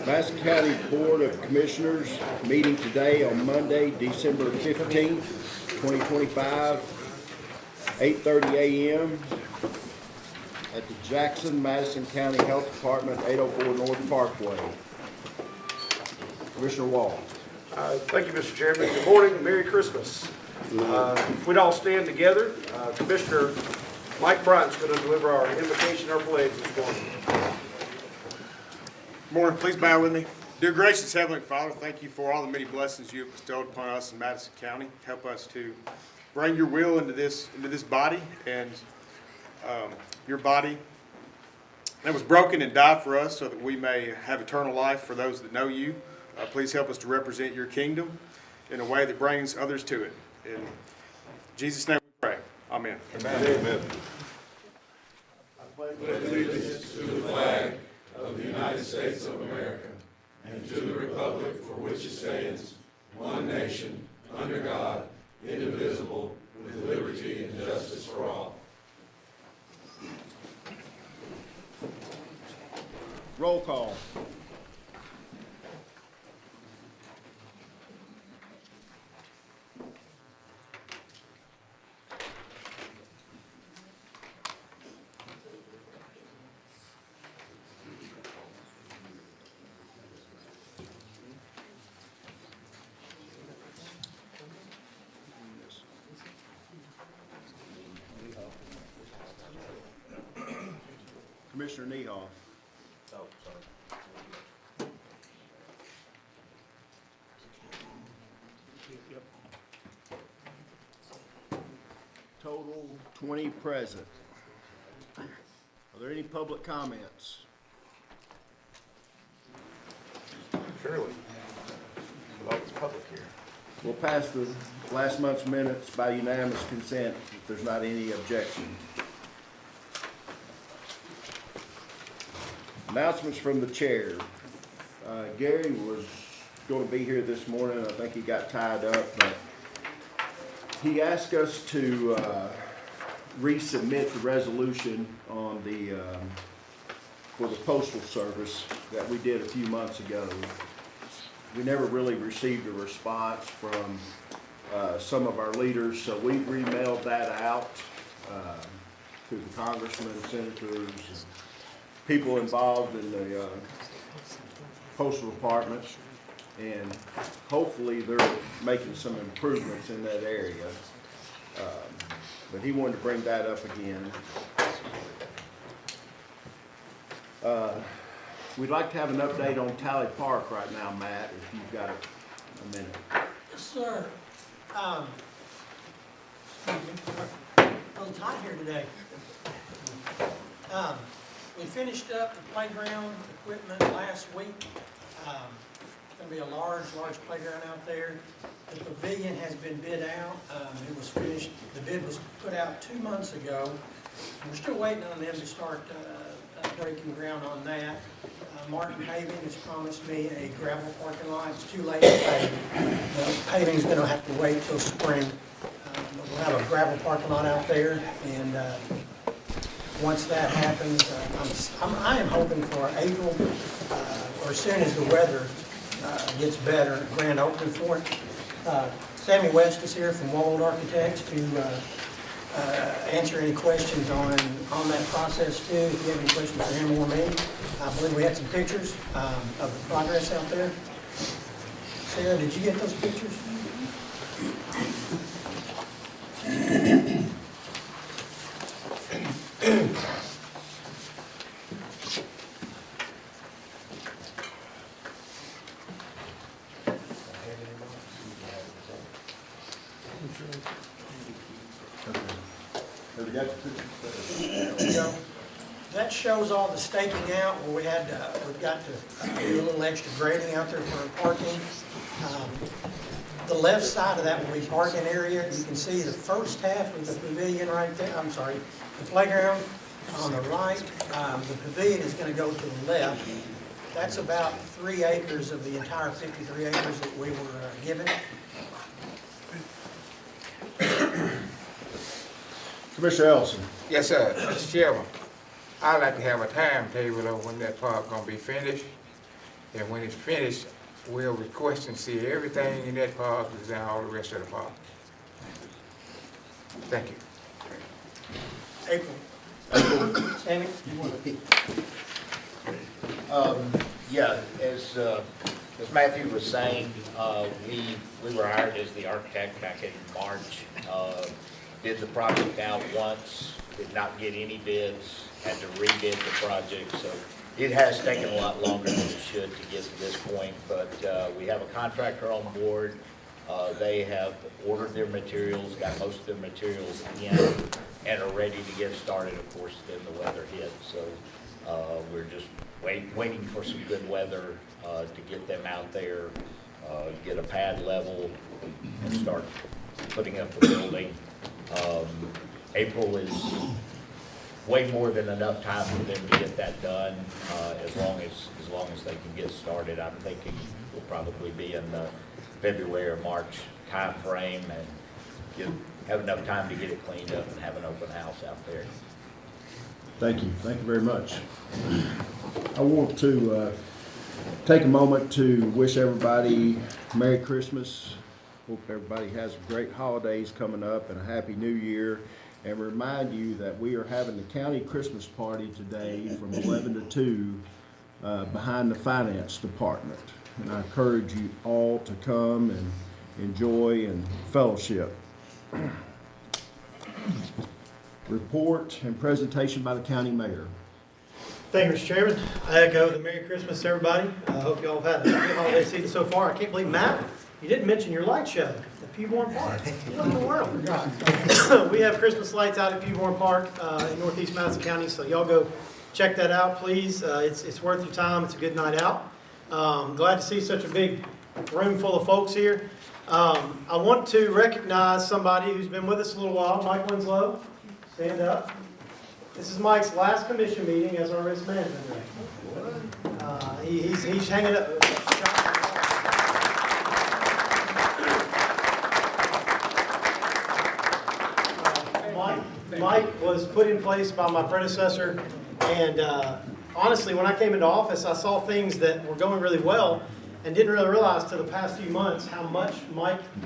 Madison County Board of Commissioners meeting today on Monday, December 15th, 2025, 8:30 a.m. at the Jackson-Madison County Health Department, 804 North Parkway. Commissioner Wall. Thank you, Mr. Chairman. Good morning. Merry Christmas. If we'd all stand together, Commissioner Mike Bryant's going to deliver our invocation, our pledge this morning. Good morning. Please bow with me. Dear gracious Heavenly Father, thank you for all the many blessings you have bestowed upon us in Madison County. Help us to bring your will into this body, and your body that was broken and died for us so that we may have eternal life for those that know you. Please help us to represent your kingdom in a way that brings others to it. In Jesus' name we pray. Amen. Amen. Amen. I pledge allegiance to the flag of the United States of America and to the republic for which it stands, one nation, under God, indivisible, with liberty and justice for all. Roll call. Commissioner Niehoff. Oh, sorry. Total 20 present. Are there any public comments? Surely. Well, it's public here. We'll pass the last month's minutes by unanimous consent if there's not any objection. Announcements from the chair. Gary was going to be here this morning. I think he got tied up, but he asked us to resubmit the resolution on the for the Postal Service that we did a few months ago. We never really received a response from some of our leaders, so we remailed that out to the congressmen, senators, and people involved in the Postal Department, and hopefully they're making some improvements in that area. But he wanted to bring that up again. We'd like to have an update on Tally Park right now, Matt, if you've got a minute. Yes, sir. A little tight here today. We finished up the playground equipment last week. It's going to be a large playground out there. The pavilion has been bid out. It was finished. The bid was put out 2 months ago. We're still waiting on them to start breaking ground on that. Martin Paving has promised me a gravel parking lot. It's too late to pave. Paving's going to have to wait till spring. We'll have a gravel parking lot out there, and once that happens, I am hoping for April, or as soon as the weather gets better, grand opening for it. Sammy West is here from Wold Architects to answer any questions on that process too. If you have any questions for him or me, I believe we had some pictures of the progress out there. Sarah, did you get those pictures? That shows all the staking out where we've got to do a little extra grading out there for parking. The left side of that will be parking area. You can see the first half of the pavilion right there. I'm sorry, the playground on the right. The pavilion is going to go to the left. That's about 3 acres of the entire 53 acres that we were given. Commissioner Ellison. Yes, sir. Mr. Chairman, I'd like to have a timetable of when that park gonna be finished. And when it's finished, we'll request and see everything in that park is in all the rest of the park. Thank you. April. Sammy? Yeah, as Matthew was saying, we were hired as the architect back in March. Did the project out once, did not get any bids, had to rebid the project, so it has taken a lot longer than it should to get to this point, but we have a contractor on board. They have ordered their materials, got most of their materials in, and are ready to get started. Of course, then the weather hit, so we're just waiting for some good weather to get them out there, get a pad level, and start putting up the building. April is way more than enough time for them to get that done, as long as they can get started. I'm thinking we'll probably be in the February or March time frame and have enough time to get it cleaned up and have an open house out there. Thank you very much. I want to take a moment to wish everybody Merry Christmas. Hope everybody has great holidays coming up and a Happy New Year. And remind you that we are having the county Christmas party today from 11 to 2 behind the finance department. And I encourage you all to come and enjoy and fellowship. Report and presentation by the county mayor. Thank you, Mr. Chairman. I echo the Merry Christmas to everybody. I hope you all have had a good holiday season so far. I can't believe, Matt, you didn't mention your light show at Pewborn Park. What in the world? We have Christmas lights out at Pewborn Park in northeast Madison County, so y'all go check that out, please. It's worth your time. It's a good night out. Glad to see such a big room full of folks here. I want to recognize somebody who's been with us a little while, Mike Winslow. Stand up. This is Mike's last commission meeting as our risk management director. He's hanging up. Mike was put in place by my predecessor, and honestly, when I came into office, I saw things that were going really well and didn't really realize till the past few months how much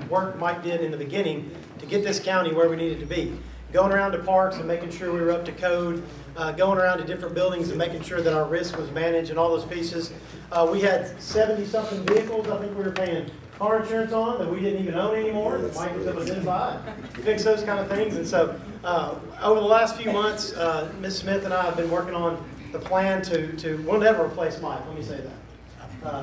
work Mike did in the beginning to get this county where we needed to be. Going around to parks and making sure we were up to code, going around to different buildings and making sure that our risk was managed and all those pieces. We had 70-something vehicles I think we were paying car insurance on that we didn't even own anymore. Mike was able to identify, fix those kind of things. And so over the last few months, Ms. Smith and I have been working on the plan we'll never replace Mike, let me say that.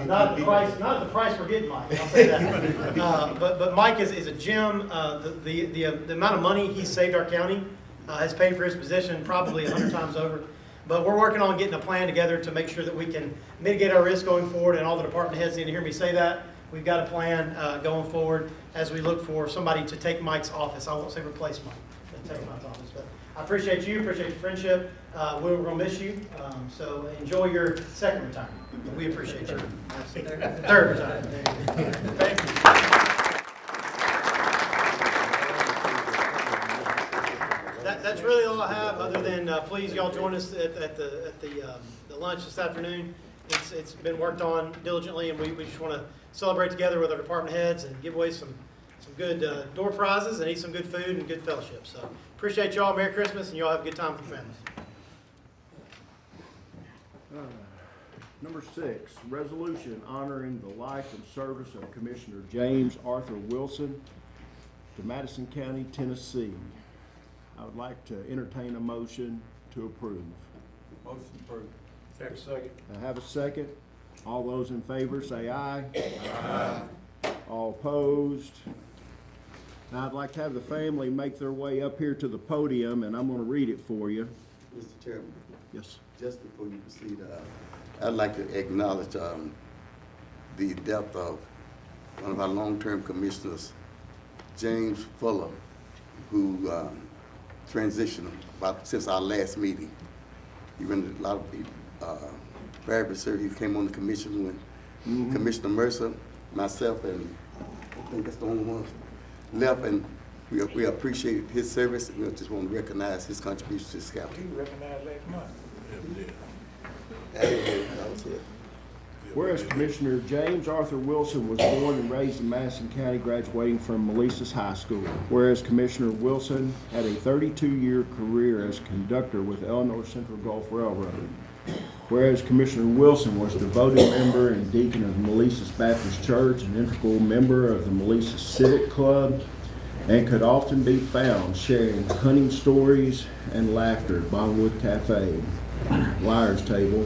Not at the price we're getting Mike, I'll say that. But Mike is a gem. The amount of money he saved our county has paid for his position probably 100 times over. But we're working on getting a plan together to make sure that we can mitigate our risk going forward, and all the department heads need to hear me say that. We've got a plan going forward as we look for somebody to take Mike's office. I won't say replace Mike, but take Mike's office. But I appreciate you, appreciate your friendship. We're going to miss you. So enjoy your second retirement. We appreciate you. Third retirement. Thank you. That's really all I have, other than please y'all join us at the lunch this afternoon. It's been worked on diligently, and we just want to celebrate together with our department heads and give away some good door prizes and eat some good food and good fellowship. So appreciate y'all. Merry Christmas, and y'all have a good time with your families. Number 6, resolution honoring the life and service of Commissioner James Arthur Wilson to Madison County, Tennessee. I would like to entertain a motion to approve. Motion approved. Second. I have a second. All those in favor say aye. Aye. All opposed. Now I'd like to have the family make their way up here to the podium, and I'm going to read it for you. Mr. Chairman, Yes. just before you proceed, I'd like to acknowledge the death of one of our long-term commissioners, James Fuller, who transitioned since our last meeting. He rendered a lot of variable service. He came on the commission when Commissioner Mercer, myself, and I think that's the only one left, and we appreciate his service, and we just want to recognize his contribution to this county. You recognized last month. That was it. Good Whereas Commissioner James Arthur Wilson was born and raised in Madison County, graduating from Melissa's High School. Whereas Commissioner Wilson had a 32-year career as conductor with Illinois Central Gulf Railroad. Whereas Commissioner Wilson was a devoted member and deacon of Melissa's Baptist Church, an integral member of the Melissa Civic Club, and could often be found sharing hunting stories and laughter at Bondwood Cafe, Liar's Table,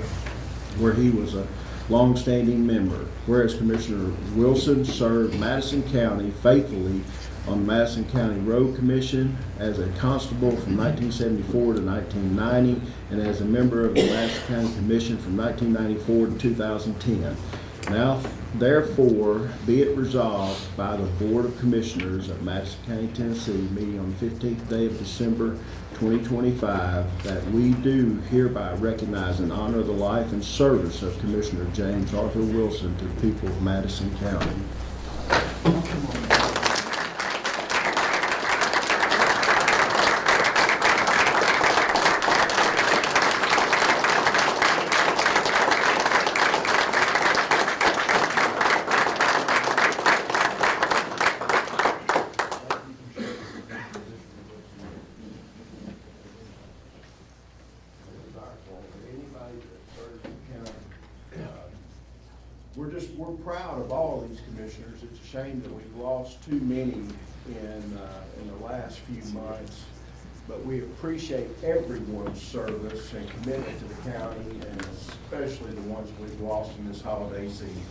where he was a long-standing member. Whereas Commissioner Wilson served Madison County faithfully on the Madison County Road Commission as a constable from 1974 to 1990 and as a member of the Madison County Commission from 1994 to 2010. Now, therefore, be it resolved by the Board of Commissioners of Madison County, Tennessee, meeting on the 15th day of December 2025, that we do hereby recognize and honor the life and service of Commissioner James Arthur Wilson to the people of Madison County. We're proud of all of these commissioners. It's a shame that we've lost too many in the last few months, but we appreciate everyone's service and commitment to the county, and especially the ones we've lost in this holiday season.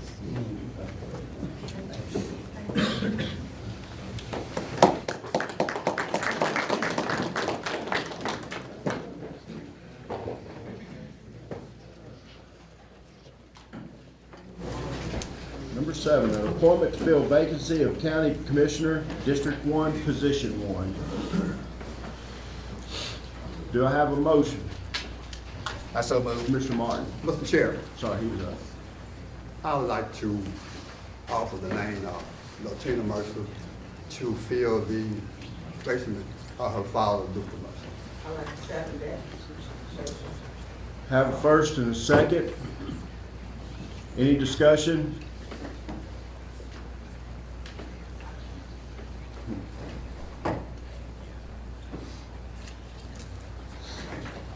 Number 7, an appointment to fill vacancy of County Commissioner, District 1, Position 1. Do I have a motion? I so move. Commissioner Martin. Mr. Chairman, Sorry, he was up. I would like to offer the name of Latina Mercer to fill the placement of her father, Luca Mercer. I'd like to second that. Have a first and a second. Any discussion?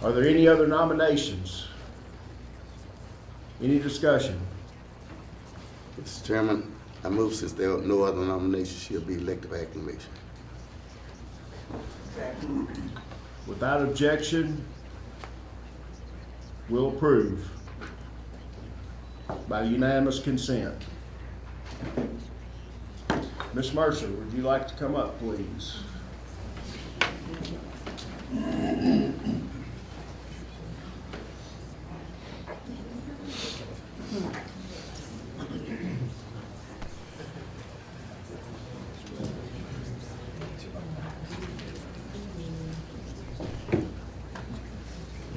Are there any other nominations? Any discussion? Mr. Chairman, I move since there are no other nominations, she'll be elected by acclamation. Second. Without objection, will approve by unanimous consent. Ms. Mercer, would you like to come up, please?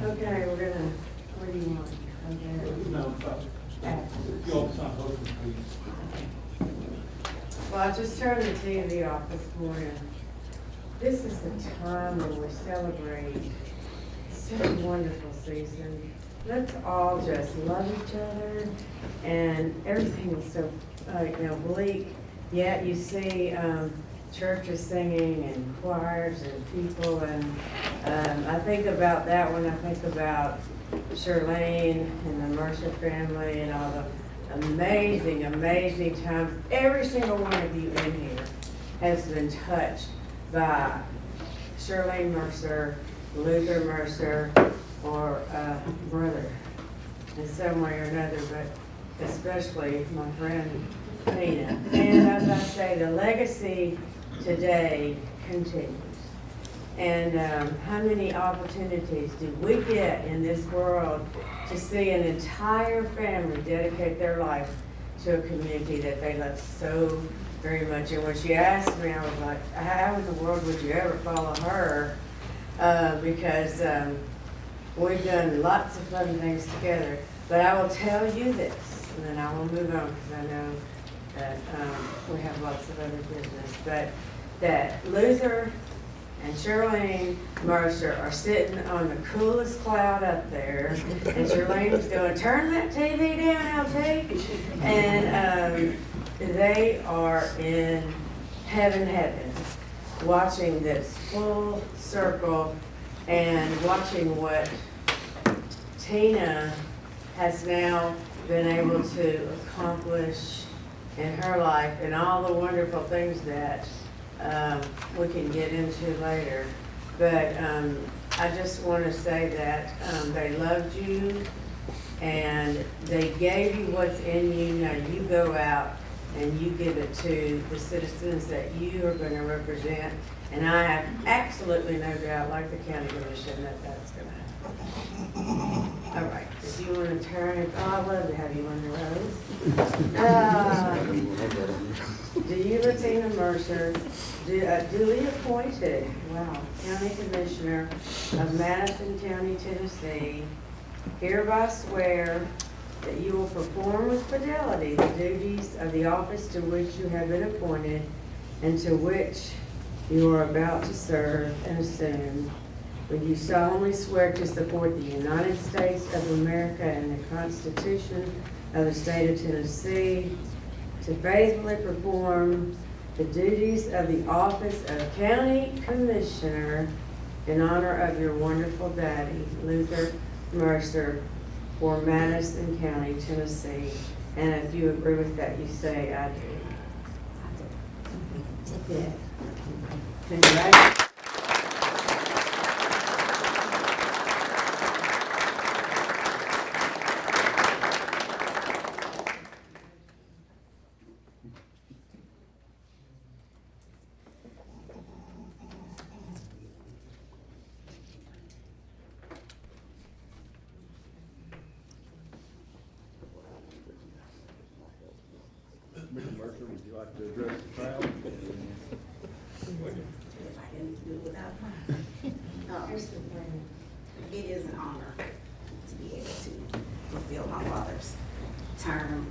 Okay, we're gonna, what do you want? Well, I just turned the TV off this morning. This is the time when we celebrate such a wonderful season. Let's all just love each other, and everything is so, bleak. Yet you see churches singing and choirs and people, and I think about that when I think about Charlene and the Mercer family and all the amazing, amazing times. Every single one of you in here has been touched by Charlene Mercer, Luther Mercer, or brother in some way or another, but especially my friend Tina. And as I say, the legacy today continues. And how many opportunities do we get in this world to see an entire family dedicate their life to a community that they love so very much? And when she asked me, I was like, how in the world would you ever follow her? Because we've done lots of fun things together. But I will tell you this, and then I will move on because I know that we have lots of other business. But that Luther and Charlene Mercer are sitting on the coolest cloud up there. And Charlene was going, turn that TV down, LT. And they are in heaven, watching this full circle and watching what Tina has now been able to accomplish in her life and all the wonderful things that we can get into later. But I just want to say that they loved you and they gave you what's in you. Now you go out and you give it to the citizens that you are going to represent. And I have absolutely no doubt, like the county commission, that that's going to happen. All right, if you want to turn, oh, I'd love to have you on the road. Do you, Latina Mercer, duly appointed, wow, County Commissioner of Madison County, Tennessee, hereby swear that you will perform with fidelity the duties of the office to which you have been appointed and to which you are about to serve and assume. When you solemnly swear to support the United States of America and the Constitution of the State of Tennessee, to faithfully perform the duties of the office of County Commissioner in honor of your wonderful daddy, Luther Mercer, for Madison County, Tennessee. And if you agree with that, you say, I do. I do. Yeah. Congratulations. Mr. Mercer, would you like to address the crowd? If I can do it without it is an honor to be able to fulfill my father's term.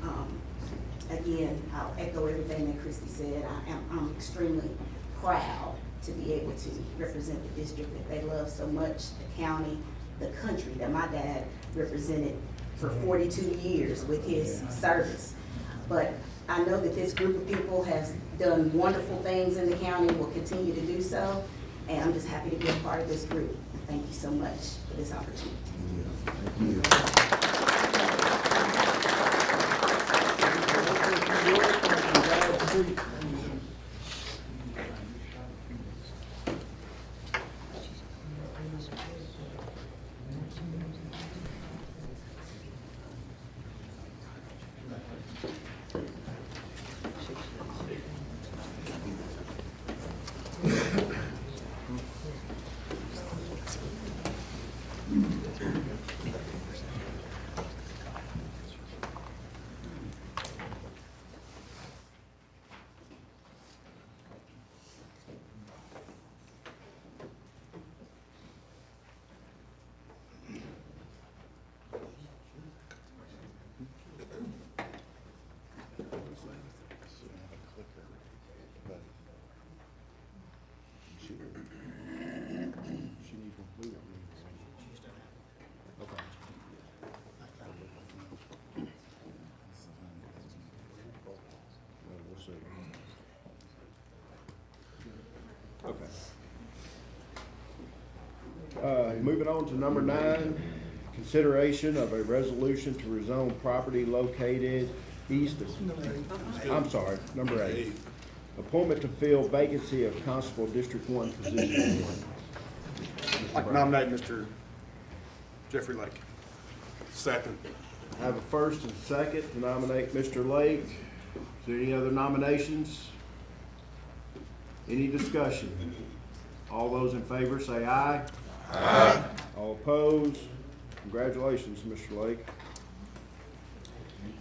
Again, I'll echo everything that Christy said. I'm extremely proud to be able to represent the district that they love so much, the county, the country that my dad represented for 42 years with his service. But I know that this group of people has done wonderful things in the county and will continue to do so. And I'm just happy to be a part of this group. Thank you so much for this opportunity. Moving on to number 9, consideration of a resolution to rezone property located east of, I'm sorry, number 8. Appointment to fill vacancy of Constable District 1 position 1. I'd like to nominate Mr. Jeffrey Lake. Second. I have a first and second to nominate Mr. Lake. Is there any other nominations? Any discussion? All those in favor say aye. Aye. All opposed? Congratulations, Mr. Lake.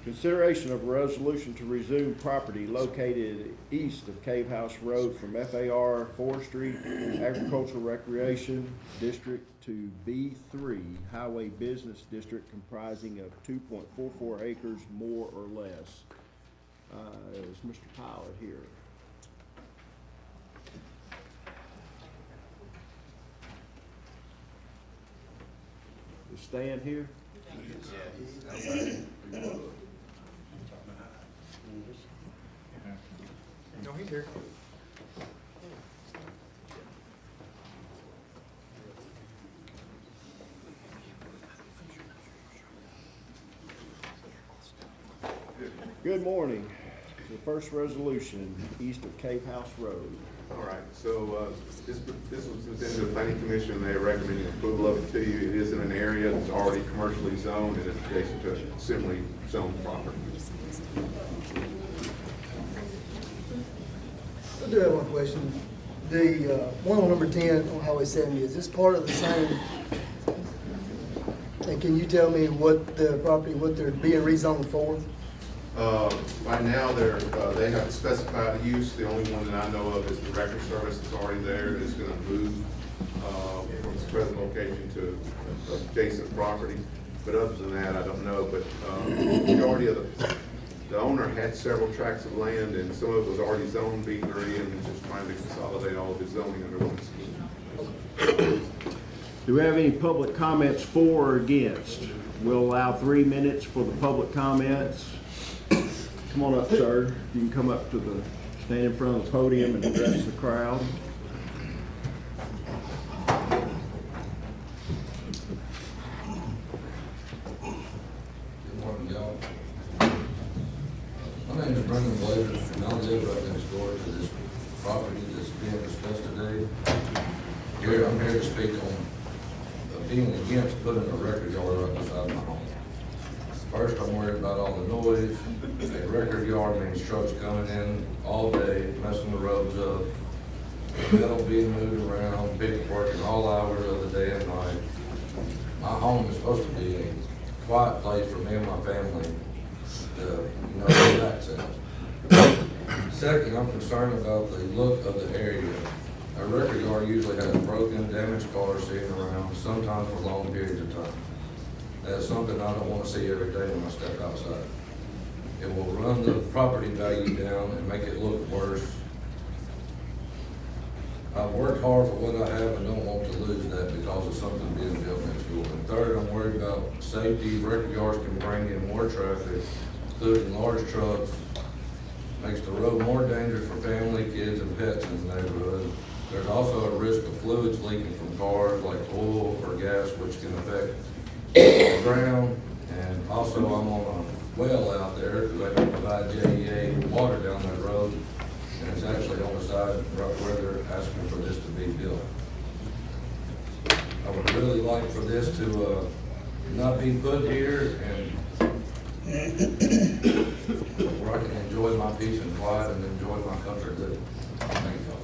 Consideration of a resolution to resume property located east of Cave House Road from FAR Forestry Agricultural Recreation District to B3 Highway Business District comprising of 2.44 acres more or less. Is Mr. Pilot here? to stand here? No, he's here. Good morning. The first resolution, east of Cave House Road. All right, so this was within the planning commission, they're recommending approval of it to you. It is in an area that's already commercially zoned and it's adjacent to a similarly zoned property. I do have one question. The one on number 10 on Highway 70, is this part of the same? And can you tell me what the property, what they're being rezoned for? Right now, they have specified a use. The only one that I know of is the record service that's already there. It's going to move from its present location to adjacent property. But other than that, I don't know. But the majority of the owner had several tracts of land, and some of it was already zoned B3, and is just trying to consolidate all of his zoning under one scheme. Do we have any public comments for or against? We'll allow 3 minutes for the public comments. Come on up, sir. You can come up to stand in front of the podium and address the crowd. Good morning, y'all. My name is Brendan Blazer, and I live right next door to this property that's being discussed today. I'm here to speak on being against putting a record yard right beside my home. First, I'm worried about all the noise. A record yard means trucks coming in all day, messing the roads up, metal being moved around, people working all hours of the day and night. My home is supposed to be a quiet place for me and my family to, relax in. Second, I'm concerned about the look of the area. A record yard usually has broken, damaged cars sitting around, sometimes for long periods of time. That's something I don't want to see every day when I step outside. It will run the property value down and make it look worse. I've worked hard for what I have and don't want to lose that because of something being built next door. And third, I'm worried about safety. Record yards can bring in more traffic, including large trucks. Makes the road more dangerous for family, kids, and pets in the neighborhood. There's also a risk of fluids leaking from cars like oil or gas, which can affect the ground. And also, I'm on a well out there because I don't provide JEA water down that road. And it's actually on the side right where they're asking for this to be built. I would really like for this to not be put here and where I can enjoy my peace and quiet and enjoy my country living. Thank you.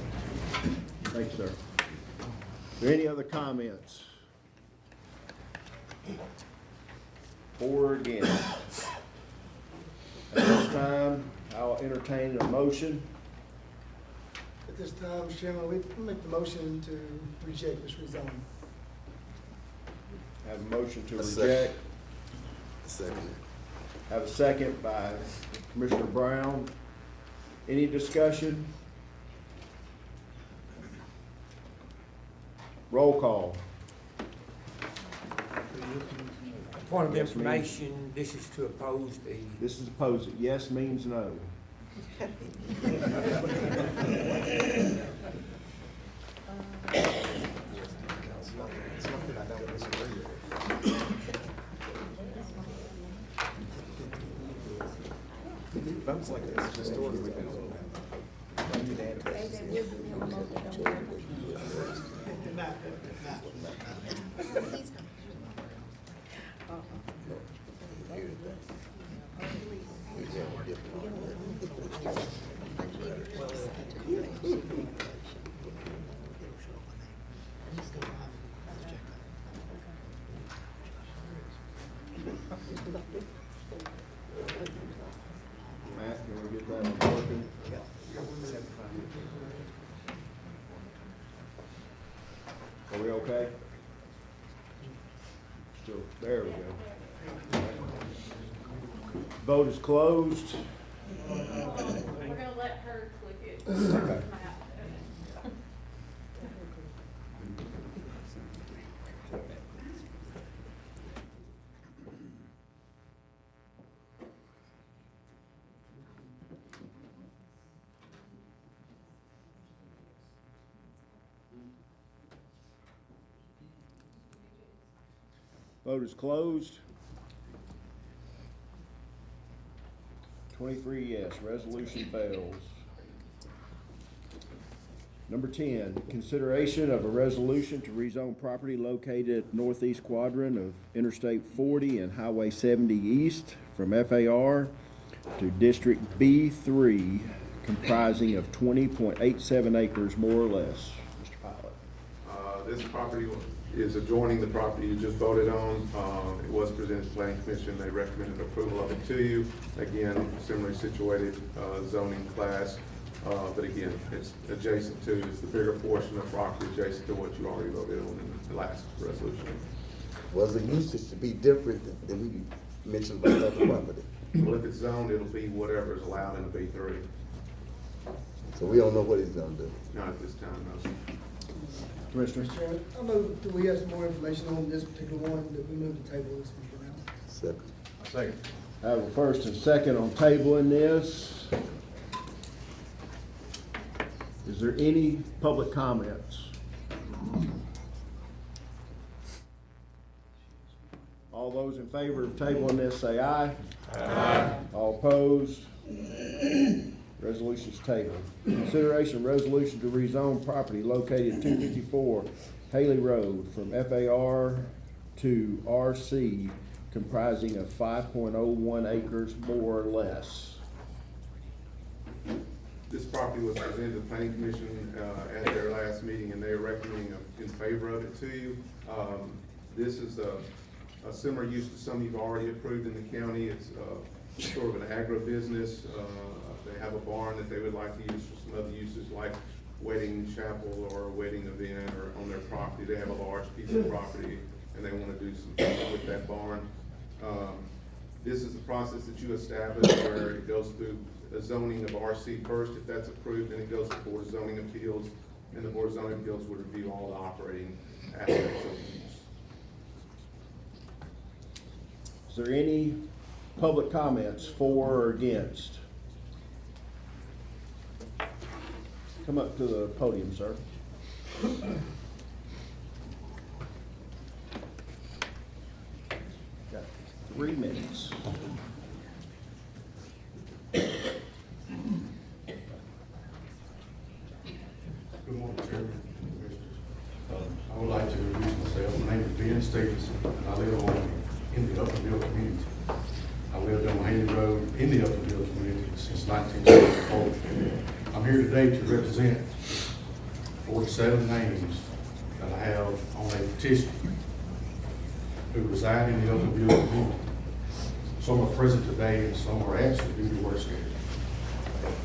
Thank you, sir. Are there any other comments? For or against? At this time, I'll entertain a motion. At this time, Mr. Chairman, we make the motion to reject this rezoning. Have a motion to A reject. Second. Have a second by Commissioner Brown. Any discussion? Roll call. Point of Yes, ma'am. information, this is to oppose the, This is opposed. Yes means no. Votes like this historically we've been Matt, can we get that one working? Are we okay? Still, there we go. Vote is closed. We're gonna let her click it. Okay. Vote is closed. 23 yes, resolution fails. Number 10, consideration of a resolution to rezone property located at northeast quadrant of Interstate 40 and Highway 70 East from FAR to District B3, comprising of 20.87 acres, more or less. Mr. Pilot. This property is adjoining the property you just voted on. It was presented to the Planning Commission. They recommended approval of it to you. Again, similarly situated zoning class, but again, it's adjacent to, it's the bigger portion of property adjacent to what you already voted on in the last resolution. Was the usage to be different than we mentioned about other property? Well, if it's zoned, it'll be whatever is allowed in the B3. So we don't know what he's gonna do. Not at this time, no. Commissioner? Mr. Chairman, I move, do we have some more information on this particular one, that we move the table this week around? Second. Second. I have a first and second on tabling this. Is there any public comments? All those in favor of tabling this say aye. Aye. All opposed? Resolution's tabled. Consideration of resolution to rezone property located at 254 Haley Road from FAR to RC, comprising of 5.01 acres, more or less. This property was presented to the Planning Commission at their last meeting, and they are recommending in favor of it to you. This is a similar use to some you've already approved in the county. It's sort of an agribusiness. They have a barn that they would like to use for some other uses like wedding chapel or a wedding event or on their property. They have a large piece of property and they want to do some things with that barn. This is the process that you establish where it goes through a zoning of RC first. If that's approved, then it goes to the Board of Zoning Appeals, and the Board of Zoning Appeals would review all the operating aspects of the use. Is there any public comments for or against? Come up to the podium, sir. Got 3 minutes. Good morning, Chairman. I would like to introduce myself. My name is Ben Stevenson, and I live in the Upperville community. I lived on Haley Road in the Upperville community since 1974. I'm here today to represent 47 names that I have on a petition who reside in the Upperville community. Some are present today and some are absent due to work schedule.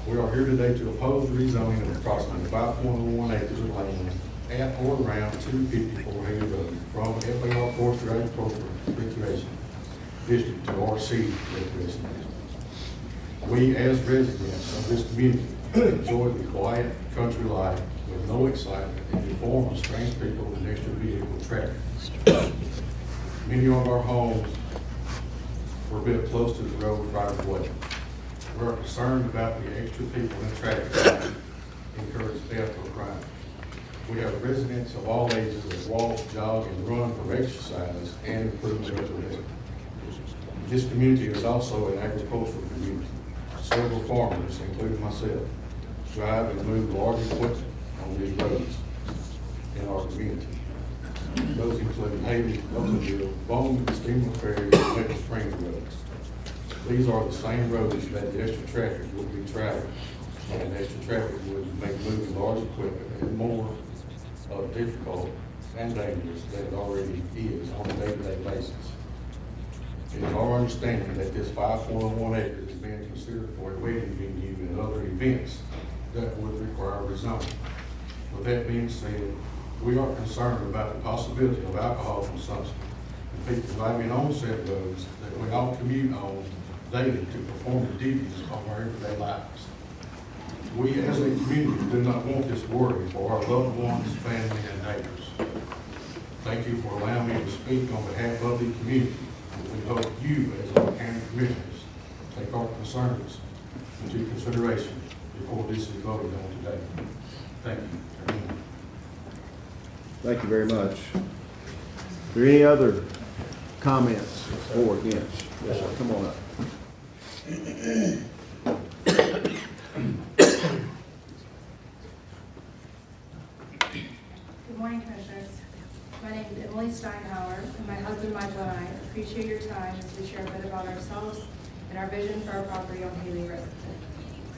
We are here today to oppose the rezoning of approximately 5.01 acres of land at or around 254 Haley Road from FAR Forestry Agricultural Recreation District to RC Recreation District. We as residents of this community enjoy the quiet country life with no excitement in the form of strange people and extra vehicle traffic. Many of our homes were built close to the road right of way. We're concerned about the extra people in traffic that encourage theft or crime. We have residents of all ages that walk, jog, and run for exercise and improve their health. This community is also an agricultural community. Several farmers, including myself, drive and move large equipment on these roads in our community. Those include Haley, Upperville, Bowman, Steamer Ferry, and Maple Springs roads. These are the same roads that the extra traffic would be traveling, and extra traffic would make moving large equipment and more difficult and dangerous than it already is on a day-to-day basis. It is our understanding that this 5.01 acres is being considered for a wedding venue and other events that would require rezoning. With that being said, we are concerned about the possibility of alcohol consumption and people driving on said roads that we all commute on daily to perform the duties of our everyday lives. We as a community do not want this worry for our loved ones, family, and neighbors. Thank you for allowing me to speak on behalf of the community. We hope you, as our county commissioners, take our concerns into consideration before this is voted on today. Thank you. Thank you very much. Is there any other comments or against? Yes, sir. Come on up. Good morning, Commissioners. My name is Emily Steinhauer, and my husband Michael and I appreciate your time as we share a bit about ourselves and our vision for our property on Haley Road.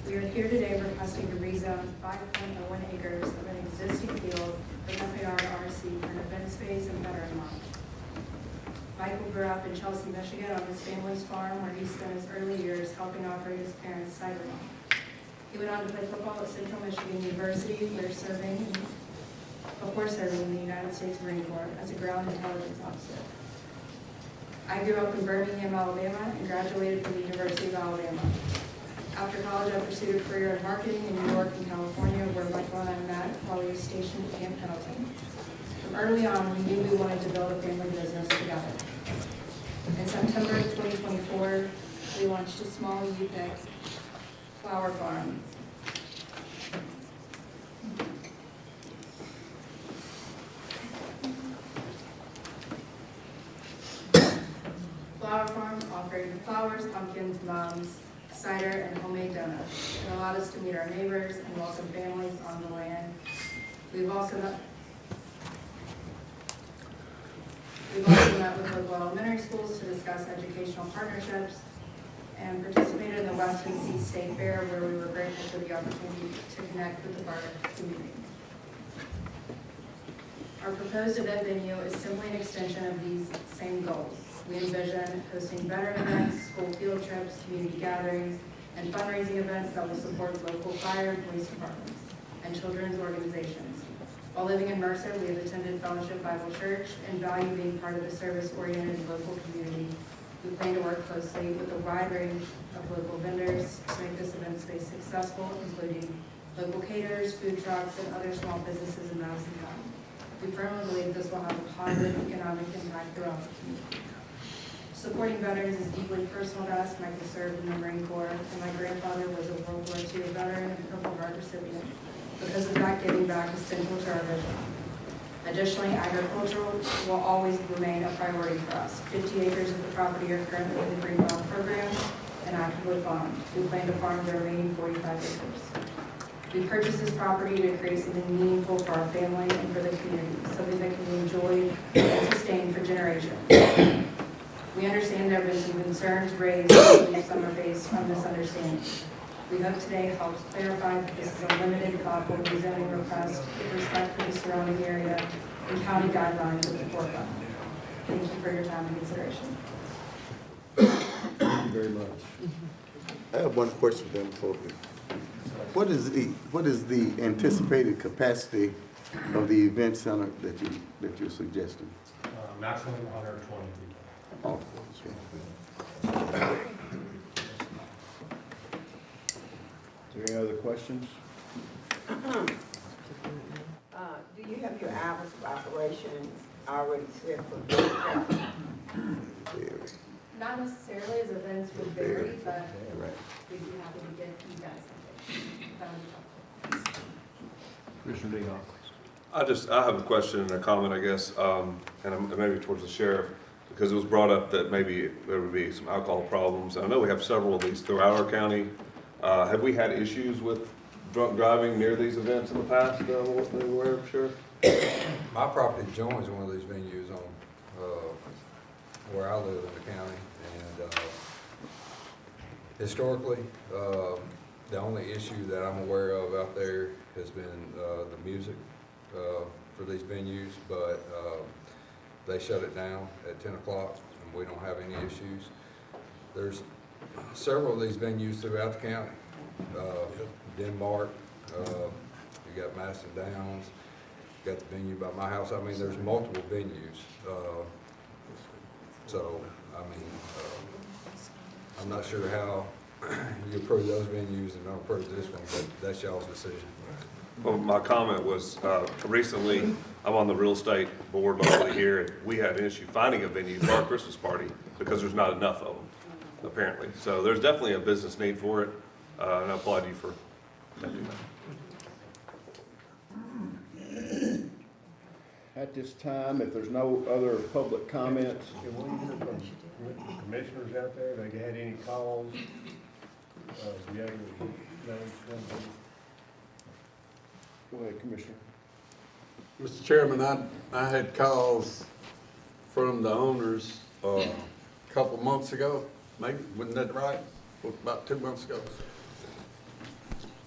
We are here today requesting to rezone 5.01 acres of an existing field from FAR to RC for an event space and veteran lot. Michael grew up in Chelsea, Michigan on his family's farm where he spent his early years helping operate his parents' cider mill. He went on to play football at Central Michigan University before serving in the United States Marine Corps as a ground intelligence officer. I grew up in Birmingham, Alabama, and graduated from the University of Alabama. After college, I pursued a career in marketing in New York and California, where Michael and I met while he was stationed at Camp Pendleton. From early on, we knew we wanted to build a family business together. In September of 2024, we launched a small UPIC flower farm. Flower farm offering flowers, pumpkins, mums, cider, and homemade donuts. It allowed us to meet our neighbors and welcome families on the land. We've also met with local elementary schools to discuss educational partnerships and participated in the West Tennessee State Fair, where we were grateful for the opportunity to connect with the barter community. Our proposed event venue is simply an extension of these same goals. We envision hosting veteran events, school field trips, community gatherings, and fundraising events that will support local fire and police departments and children's organizations. While living in Mercer, we have attended Fellowship Bible Church and value being part of the service-oriented local community. We plan to work closely with a wide range of local vendors to make this event space successful, including local caterers, food trucks, and other small businesses in Madison County. We firmly believe this will have a positive economic impact throughout the community. Supporting veterans is deeply personal to us. Michael served in the Marine Corps, and my grandfather was a World War II veteran and Purple Heart recipient. Because of that, giving back is central to our vision. Additionally, agriculture will always remain a priority for us. 50 acres of the property are currently in the Greenbelt program and actively farmed. We plan to farm the remaining 45 acres. We purchased this property to create something meaningful for our family and for the community, something that can be enjoyed and sustained for generations. We understand there have been some concerns raised in some are based on misunderstandings. We hope today helps clarify that this is a limited, thoughtful rezoning request with respect to the surrounding area and county guidelines at the forefront. Thank you for your time and consideration. Thank you very much. I have one question for them before we. What is the anticipated capacity of the event center that you're suggesting? Maximum 120 people. Oh, okay. Is there any other questions? Do you have your hours of operations already set for the Not necessarily, as events would vary, but we'd be happy to get you guys something. Commissioner Dehoff. I have a question and a comment, I guess, and maybe towards the sheriff, because it was brought up that maybe there would be some alcohol problems. I know we have several of these throughout our county. Have we had issues with drunk driving near these events in the past? What they were, Sheriff? My property joins one of these venues on where I live in the county, and historically, the only issue that I'm aware of out there has been the music for these venues, but they shut it down at 10 o'clock, and we don't have any issues. There's several of these venues throughout the county. Denmark, you got Madison Downs, you got the venue by my house. I mean, there's multiple venues. So, I mean, I'm not sure how you approve those venues and don't approve this one, but that's y'all's decision. Well, my comment was, recently, I'm on the real estate board locally here, and we had an issue finding a venue for our Christmas party because there's not enough of them, apparently. So there's definitely a business need for it, and I applaud you for doing that. At this time, if there's no other public comments, Can we hear from commissioners out there, they had any calls? Yeah, go ahead, Commissioner. Mr. Chairman, I had calls from the owners a couple months ago, maybe, wasn't that right? About 2 months ago.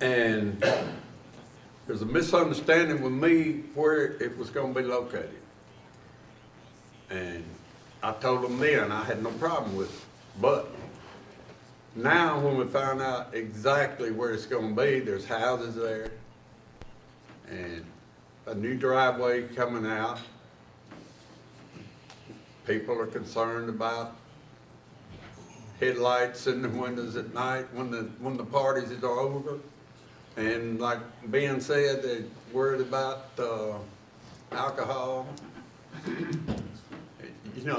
And there's a misunderstanding with me where it was gonna be located. And I told them then I had no problem with it. But now when we found out exactly where it's gonna be, there's houses there and a new driveway coming out. People are concerned about headlights in the windows at night when the parties are over. And like Ben said, they're worried about alcohol. You know,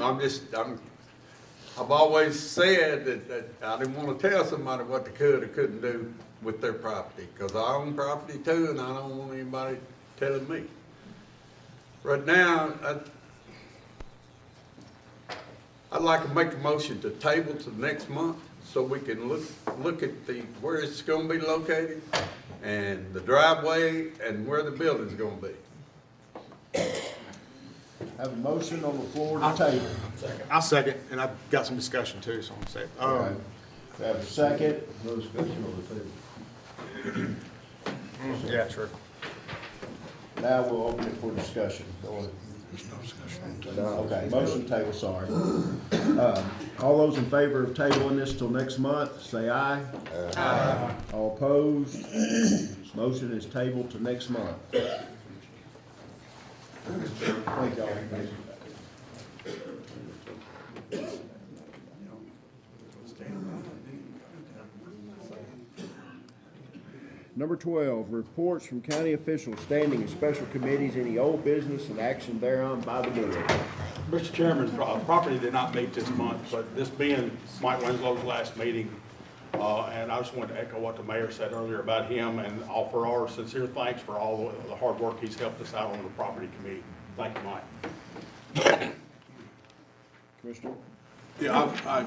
I've always said that I didn't want to tell somebody what they could or couldn't do with their property, because I own property too, and I don't want anybody telling me. Right now, I'd like to make a motion to table to next month so we can look at where it's going to be located and the driveway and where the building's going to be. Have a motion on the floor to table. I'll second, and I've got some discussion too, so I'm saying. Okay. Have a second. no discussion on the table. Yeah, true. Now we'll open it for discussion. Go ahead. Okay, motion to table, sorry. All those in favor of tabling this till next month, say aye. Aye. All opposed? Motion is tabled to next month. Thank y'all. Number 12, reports from county officials, standing and special committees, any old business and action thereon by the board. Mr. Chairman, property did not meet this month, but this being Mike Winslow's last meeting, and I just wanted to echo what the mayor said earlier about him and offer our sincere thanks for all the hard work he's helped us out on the property committee. Thank you, Mike. Commissioner? Yeah, I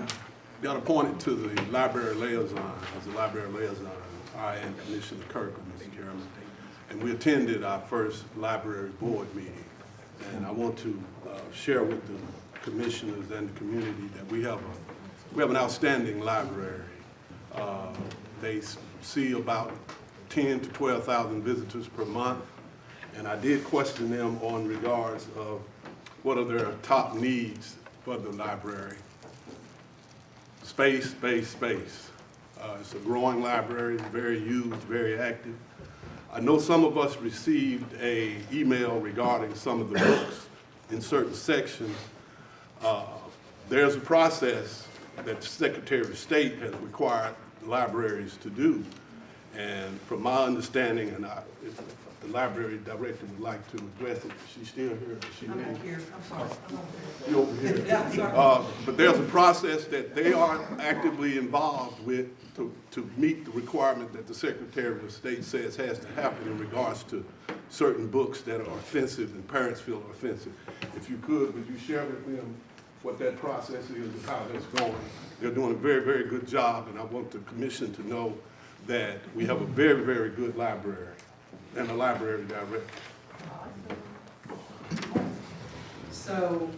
got appointed to the library liaison, as a library liaison, I and Commissioner Kirkland, Mr. Chairman. And we attended our first library board meeting. And I want to share with the commissioners and the community that we have an outstanding library. They see about 10 to 12,000 visitors per month. And I did question them on regards of what are their top needs for the library. Space, space, space. It's a growing library, it's very used, very active. I know some of us received an email regarding some of the books in certain sections. There's a process that the Secretary of State has required libraries to do. And from my understanding, and if the library director would like to address it, is she still here? I'm not here, I'm sorry. You're over here. Yeah, sorry. But there's a process that they are actively involved with to meet the requirement that the Secretary of State says has to happen in regards to certain books that are offensive and parents feel are offensive. If you could, would you share with them what that process is and how that's going? They're doing a very, very good job, and I want the commission to know that we have a very, very good library and a library director. So,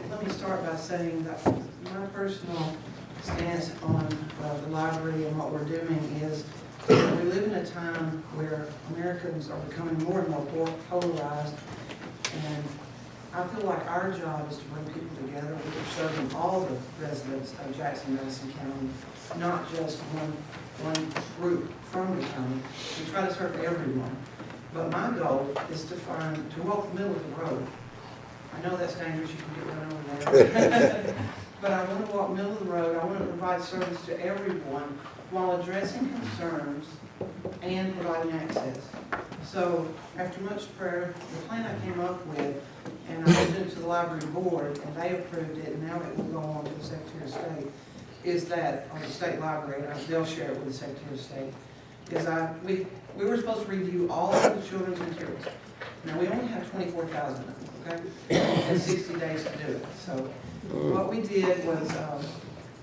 let me start by saying that my personal stance on the library and what we're doing is that we live in a time where Americans are becoming more and more polarized, and I feel like our job is to bring people together. We're serving all the residents of Jackson-Madison County, not just one group from the county. We try to serve everyone. But my goal is to walk the middle of the road. I know that's dangerous, you can get run over there. But I want to walk middle of the road. I want to provide service to everyone while addressing concerns and providing access. So after much prayer, the plan I came up with, and I sent it to the library board, and they approved it, and now it will go on to the Secretary of State, is that, on the state library, they'll share it with the Secretary of State, is we were supposed to review all of the children's materials. Now, we only have 24,000 of them, okay? And 60 days to do it. So what we did was,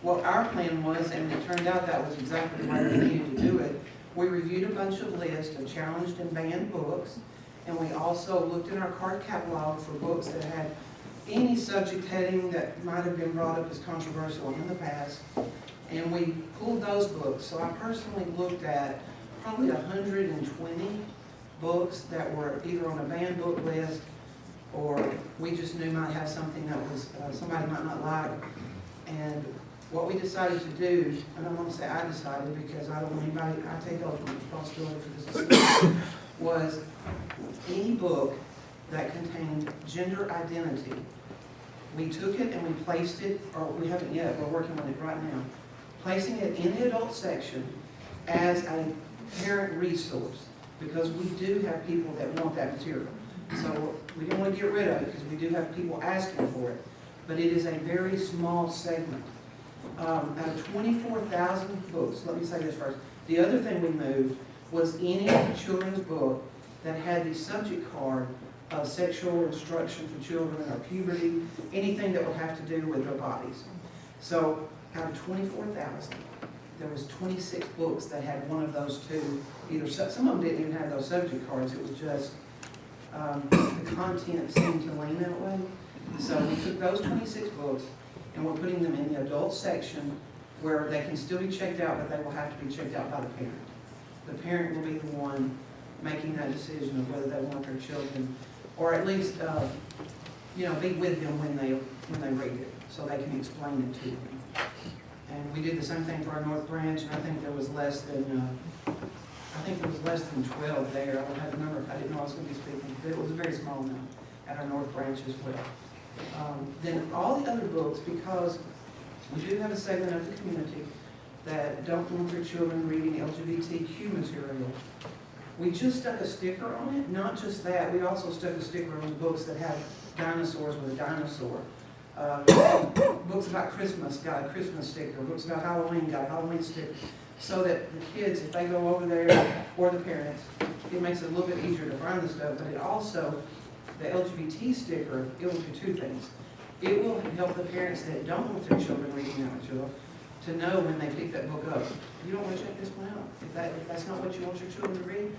what our plan was, and it turned out that was exactly the way we needed to do it. We reviewed a bunch of lists of challenged and banned books, and we also looked in our card catalog for books that had any subject heading that might have been brought up as controversial in the past, and we pulled those books. So I personally looked at probably 120 books that were either on a banned book list, or we just knew might have something that was somebody might not like. And what we decided to do, and I don't want to say I decided because I don't want anybody, I take ultimate responsibility for this decision, was any book that contained gender identity, we took it and we placed it, or we haven't yet, we're working on it right now, placing it in the adult section as a parent resource, because we do have people that want that material. So we don't want to get rid of it because we do have people asking for it, but it is a very small segment. Out of 24,000 books, let me say this first, the other thing we moved was any children's book that had the subject card of sexual instruction for children or puberty, anything that would have to do with their bodies. So out of 24,000, there was 26 books that had one of those two. Either some of them didn't even have those subject cards. It was just the content seemed to lean that way. So we took those 26 books and we're putting them in the adult section where they can still be checked out, but they will have to be checked out by the parent. The parent will be the one making that decision of whether they want their children, or at least, be with them when they read it, so they can explain it to them. And we did the same thing for our North Branch, and I think there was less than 12 there. I don't have the number. I didn't know I was going to be speaking, but it was a very small amount at our North Branch as well. Then all the other books, because we do have a segment of the community that don't want their children reading LGBTQ material, we just stuck a sticker on it. Not just that, we also stuck a sticker on the books that have dinosaurs with a dinosaur. Books about Christmas got a Christmas sticker. Books about Halloween got a Halloween sticker. So that the kids, if they go over there, or the parents, it makes it a little bit easier to find the stuff, but it also, the LGBT sticker, it will do two things. It will help the parents that don't want their children reading that material to know when they pick that book up. You don't want to check this one out. If that's not what you want your children to read,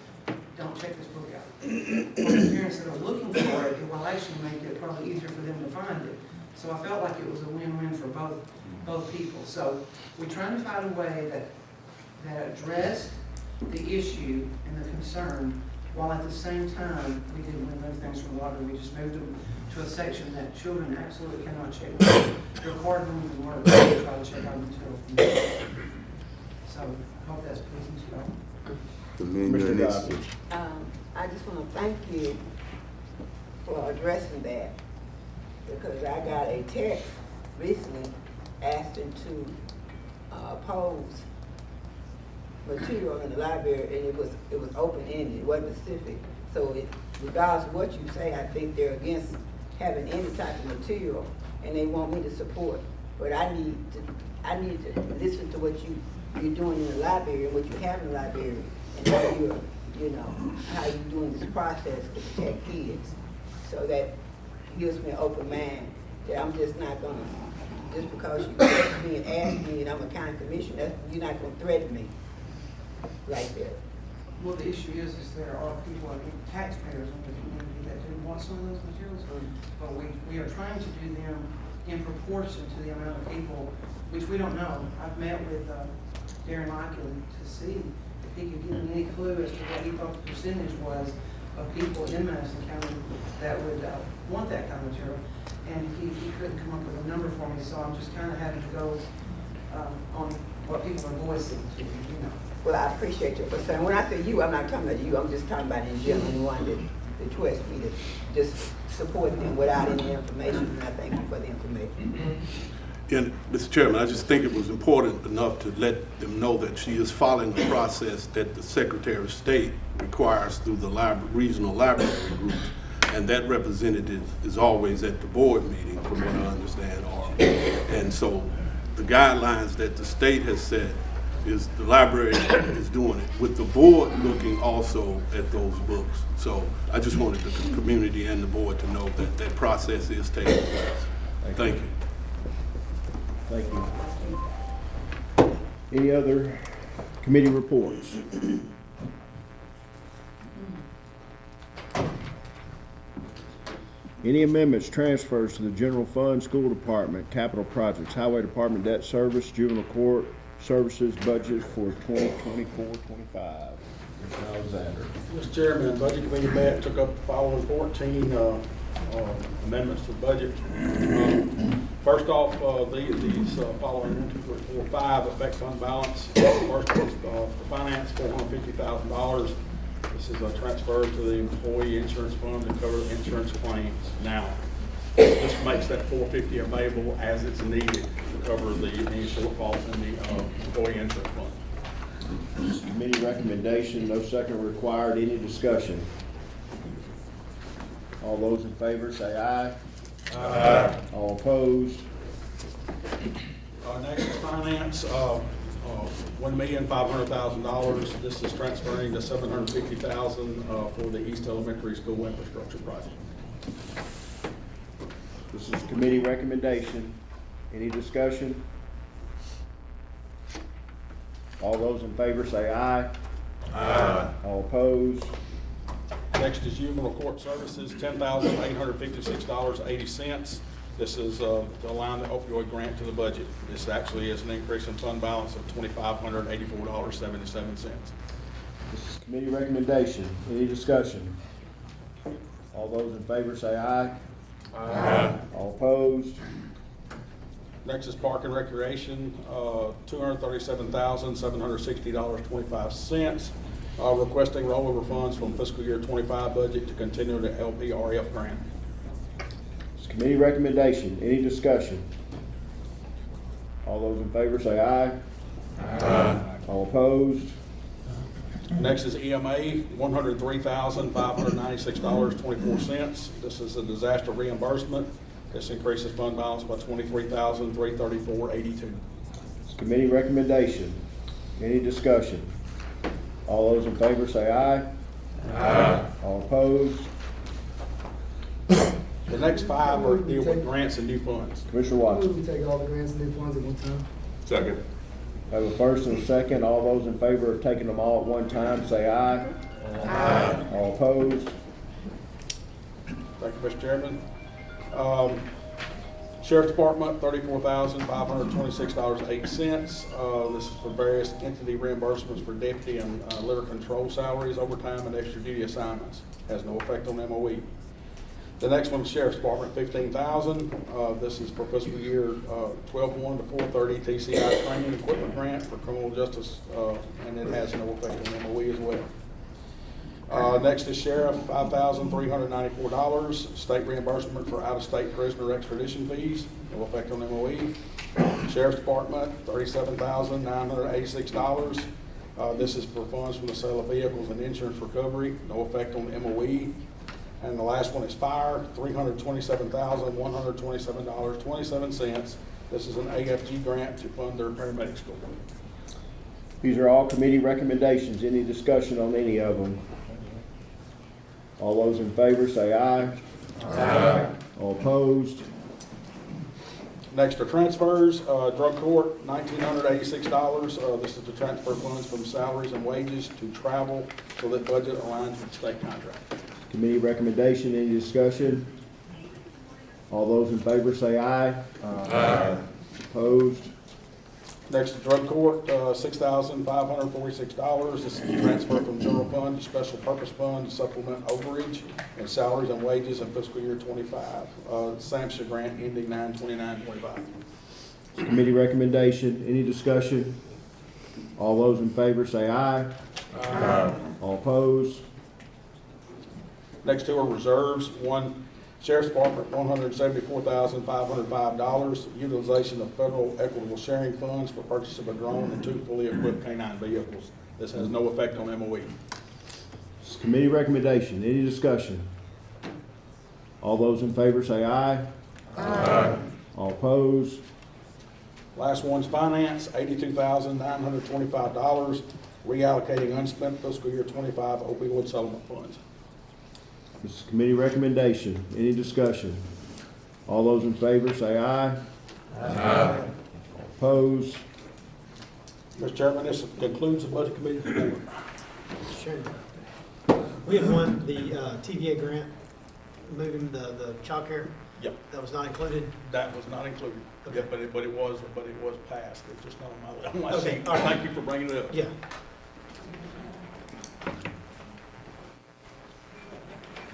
don't check this book out. For the parents that are looking for it, it will actually make it probably easier for them to find it. So I felt like it was a win-win for both people. So we're trying to find a way that addressed the issue and the concern, while at the same time we didn't remove things from the library. We just moved them to a section that children absolutely cannot check. Their card rooms and work, they try to check out material from there. So I hope that's pleasing to y'all. Mr. Godfrey. I just want to thank you for addressing that, because I got a text recently asking to oppose material in the library, and it was open-ended, it wasn't specific. So regardless of what you say, I think they're against having any type of material, and they want me to support. But I need to listen to what you're doing in the library and what you have in the library, and how how you're doing this process to protect kids. So that gives me an open mind that I'm just not gonna, just because you text me and ask me and I'm a county commissioner, you're not gonna threaten me right there. Well, the issue is there are people, taxpayers in the community that do want some of those materials, but we are trying to do them in proportion to the amount of people, which we don't know. I've met with Darren Lycan to see if he could give me any clue as to what he thought the percentage was of people in Madison County that would want that kind of material. And he couldn't come up with a number for me, so I'm just kind of having to go on what people are voicing to me, Well, I appreciate your concern. When I say you, I'm not talking about you, I'm just talking about in general, the one that requests me to just support them without any information, and I thank you for the information. And Mr. Chairman, I just think it was important enough to let them know that she is following the process that the Secretary of State requires through the regional library groups, and that representative is always at the board meeting, from what I understand. And so the guidelines that the state has set is the library is doing it, with the board looking also at those books. So I just wanted the community and the board to know that that process is taking place. Thank you. Thank you. Any other committee reports? Any amendments, transfers to the general fund, school department, capital projects, highway department, debt service, juvenile court services budget for 2024-25? Mr. Alexander. Mr. Chairman, Budget Committee met, took up the following 14 amendments to the budget. First off, these following 1, 2, 3, 4, 5 affect fund balance. First is for finance, $450,000. This is a transfer to the employee insurance fund to cover the insurance claims. Now, this makes that $450 available as it's needed to cover any shortfalls in the employee insurance fund. This is committee recommendation, no second required. Any discussion? All those in favor say aye. Aye. All opposed? Next is finance, $1,500,000. This is transferring to $750,000 for the East Elementary School infrastructure project. This is committee recommendation. Any discussion? All those in favor say aye. Aye. All opposed? Next is juvenile court services, $10,856.80. This is to align the opioid grant to the budget. This actually is an increase in fund balance of $2,584.77. This is committee recommendation. Any discussion? All those in favor say aye. Aye. All opposed? Next is park and recreation, $237,760.25. Requesting rollover funds from fiscal year 25 budget to continue the LPRF grant. It's committee recommendation. Any discussion? All those in favor say aye. Aye. All opposed? Next is EMA, $103,596.24. This is a disaster reimbursement. This increases fund balance by $23,334.82. It's committee recommendation. Any discussion? All those in favor say aye. Aye. All opposed? The next 5 are deal with grants and new funds. Commissioner Watson. We take all the grants and new funds at one time. Second. I have a first and a second. All those in favor of taking them all at one time say aye. Aye. All opposed? Thank you, Mr. Chairman. Sheriff's Department, $34,526.08. This is for various entity reimbursements for deputy and litter control salaries, overtime, and extra duty assignments. Has no effect on MOE. The next one is Sheriff's Department, $15,000. This is for fiscal year 12/1 to 4/30 TCI training equipment grant for criminal justice, and it has no effect on MOE as well. Next is Sheriff, $5,394. State reimbursement for out-of-state prisoner extradition fees, no effect on MOE. Sheriff's Department, $37,986. This is for funds from the sale of vehicles and insurance recovery, no effect on MOE. And the last one is fire, $327,127.27. This is an AFG grant to fund their paramedic school. These are all committee recommendations. Any discussion on any of them? All those in favor say aye. Aye. All opposed? Next are transfers. Drug court, $1,986. This is to transfer funds from salaries and wages to travel so that budget aligns with state contract. Committee recommendation. Any discussion? All those in favor say aye. Aye. Opposed? Next is drug court, $6,546. This is a transfer from general fund to special purpose fund to supplement overage and salaries and wages in fiscal year 25. SAMHSA grant ending 9/29/25. Committee recommendation. Any discussion? All those in favor say aye. Aye. All opposed? Next two are reserves. One, Sheriff's Department, $174,505. Utilization of federal equitable sharing funds for purchase of a drone and 2 fully equipped K-9 vehicles. This has no effect on MOE. It's committee recommendation. Any discussion? All those in favor say aye. Aye. All opposed? Last one's finance, $82,925, reallocating unspent fiscal year 25 opioid settlement funds. This is committee recommendation. Any discussion? All those in favor say aye. Aye. Opposed? Mr. Chairman, this concludes the budget committee report. Mr. Chairman, we had won the TVA grant, moving the child care. Yep. That was not included. That was not included. Okay. Yeah, but it was passed. It's just not on my Okay, sheet. all right. Thank you for bringing it up. Yeah.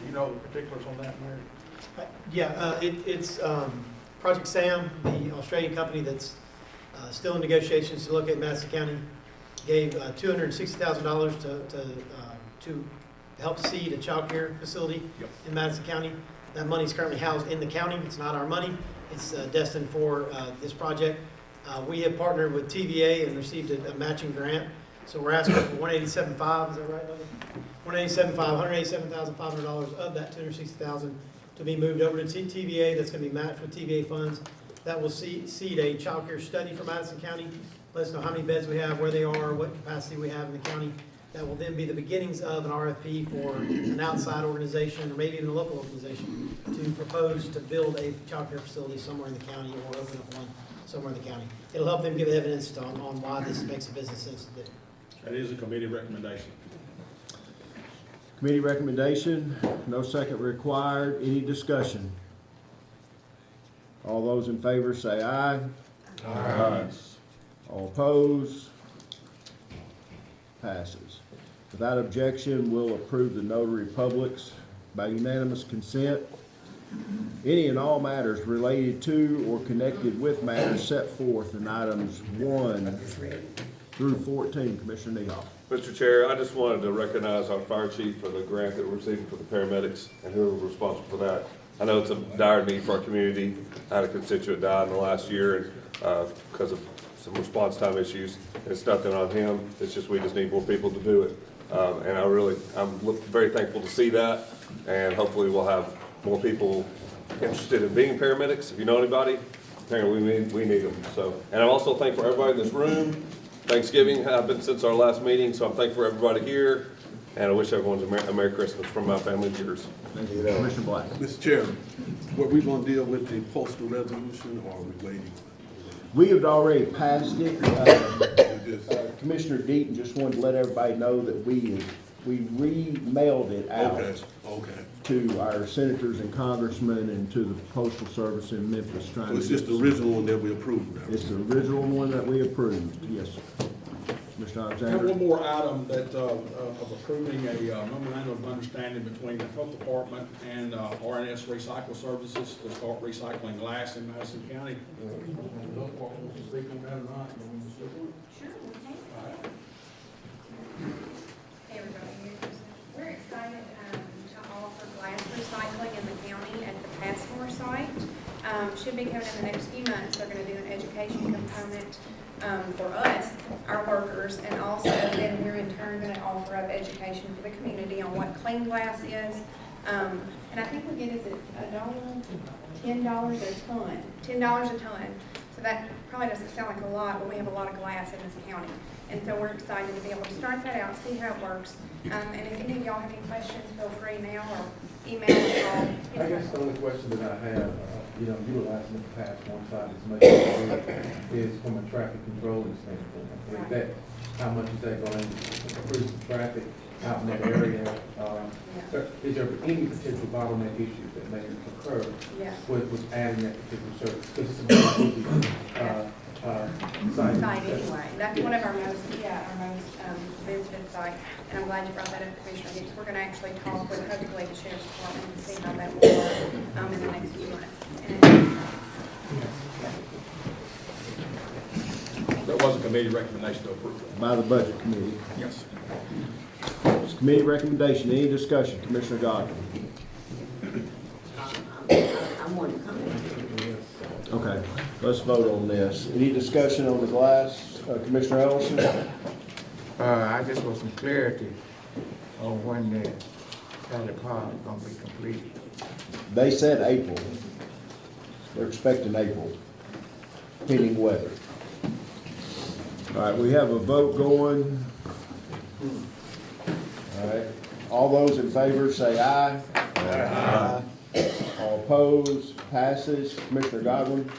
You know the particulars on that, Mary? It's Project SAM, the Australian company that's still in negotiations to locate Madison County, gave $260,000 to help seed a child care facility in Madison County. That money is currently housed in the county. It's not our money. It's destined for this project. We have partnered with TVA and received a matching grant. So we're asking for $187,500, is that right, Lily? $187,500 of that $260,000 to be moved over to TVA. That's going to be matched with TVA funds. That will seed a child care study for Madison County. Let us know how many beds we have, where they are, what capacity we have in the county. That will then be the beginnings of an RFP for an outside organization, or maybe even a local organization, to propose to build a child care facility somewhere in the county or open up one somewhere in the county. It'll help them give evidence on why this makes a business sense to do. That is a committee recommendation. Committee recommendation, no second required. Any discussion? All those in favor say aye. Aye. All opposed? Passes. Without objection, we'll approve the notary publics by unanimous consent. Any and all matters related to or connected with matters set forth in items 1 through 14. Commissioner Nehoff. Mr. Chair, I just wanted to recognize our fire chief for the grant that we're receiving for the paramedics and who was responsible for that. I know it's a dire need for our community. I had a constituent die in the last year because of some response time issues. It's nothing on him. It's just we just need more people to do it. And I'm very thankful to see that. And hopefully we'll have more people interested in being paramedics. If you know anybody, apparently we need them. So, and I'm also thankful for everybody in this room. Thanksgiving happened since our last meeting, so I'm thankful for everybody here. And I wish everyone a Merry Christmas from my family and yours. Thank you. Commissioner Black. Mr. Chairman, were we gonna deal with the postal resolution or are we waiting? We have already passed it. Commissioner Deaton just wanted to let everybody know that we re-mailed it out to our senators and congressmen and to the Postal Service in Memphis. So it's just the original one that we approved now? It's the original one that we approved, yes, sir. Mr. I have Alexander? one more item that, of approving a memorandum of understanding between the Health Department and RNS Recycle Services to start recycling glass in Madison County. The Health Department wants to speak on that or not? Sure, okay. Hey everybody, we're excited to offer glass recycling in the county at the Passmore site. Should be coming in the next few months. They're going to do an education component for us, our workers, and also then we're in turn going to offer up education for the community on what clean glass is. And I think we get, is it $10 a ton? $10 a ton. So that probably doesn't sound like a lot, but we have a lot of glass in this county. And so we're excited to be able to start that out, see how it works. And if any of y'all have any questions, feel free now or email or call. I guess the only question that I have, utilizing the past one side as much as is from a traffic controlling standpoint. Is that, how much is that going to improve the traffic out in that area? Is there any potential bottleneck issues that may occur with adding that particular service? Because it's a site anyway. That's one of our most visited sites. And I'm glad you brought that up, Commissioner Hicks. We're going to actually talk with hopefully the Sheriff's Department and see how that will work in the next few months. There was a committee recommendation to approve. By the Budget Committee. Yes. It's committee recommendation. Any discussion? Commissioner Godwin. I'm one to comment. Okay, let's vote on this. Any discussion on the glass? Commissioner Ellison? I just want some clarity on when the Kelly Park is gonna be completed. They said April. They're expecting April, pending weather. All right, we have a vote going. All right, all those in favor say aye. Aye. All opposed, passes. Commissioner Godwin?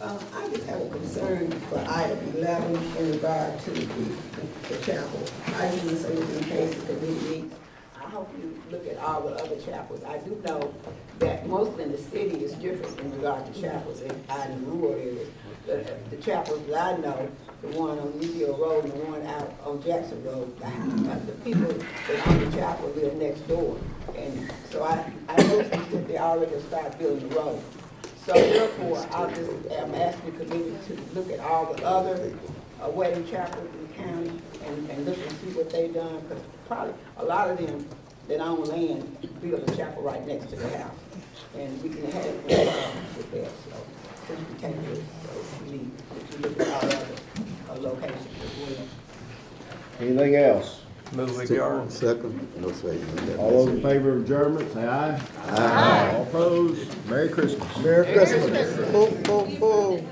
I just have a concern for item 11 in regard to the chapel. I just want to say this in case the committee meets. I hope you look at all the other chapels. I do know that most in the city is different in regard to chapels out in rural areas. The chapels that I know, the one on Newfield Road and the one out on Jackson Road, the people that own the chapel live next door. And so I noticed that they already started building the road. So therefore, I'm asking the committee to look at all the other wedding chapels in the county and look and see what they've done, because probably a lot of them that own land build a chapel right next to the house. And we can have it with that, so since we take this, so we need to look at all other locations as well. Anything else? Move adjourned. Second. No second. All those in favor of adjournment, say aye. Aye. All opposed, Merry Christmas. Merry Christmas. Boom, boom, boom.